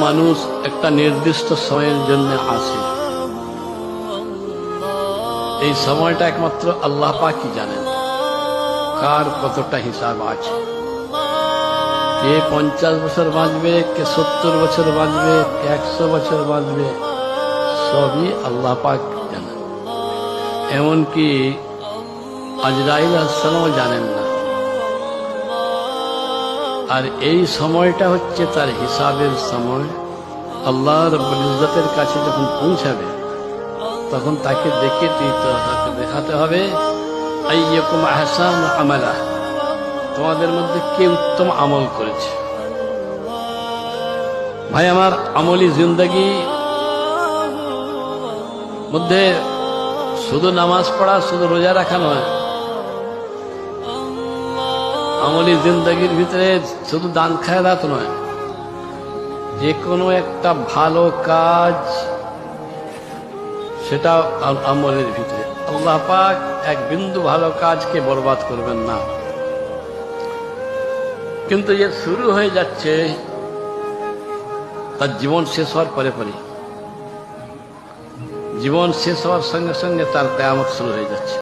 মানুষ একটা নির্দিষ্ট সময়ের জন্য আসে, এই সময়টা একমাত্র আল্লাহ পাকই জানেন কার কতটা হিসাব আছে। কে 50 বছর বাঁচবে, কে 70 বছর বাঁচবে, কে 100 বছর বাঁচবে, সবই আল্লাহ পাক জানেন। এমনকি আজরাইল আলাইহিস সালামও জানেন না। আর এই সময়টা হচ্ছে তার হিসাবের সময়। আল্লাহ রাব্বুল ইজ্জতের কাছে যখন পৌঁছাবে তখন তাকে দেখে তাকে দেখাতে হবে আইয়াকুম আহসানু আমালা, তোমাদের মধ্যে কে উত্তম আমল করেছে। ভাই আমার, আমলি জিন্দেগি মধ্যে শুধু নামাজ পড়া, শুধু রোজা রাখা নয়। আমলি জিন্দেগির ভিতরে শুধু দান খায়রাত নয়, যে কোনো একটা ভালো কাজ সেটা আমলের ভিতরে। আল্লাহ পাক এক বিন্দু ভালো কাজকে বরবাদ করবেন না। কিন্তু যে শুরু হয়ে যাচ্ছে তার জীবন শেষ হওয়ার পরে পরে, জীবন শেষ হওয়ার সঙ্গে সঙ্গে তার কিয়ামত শুরু হয়ে যাচ্ছে।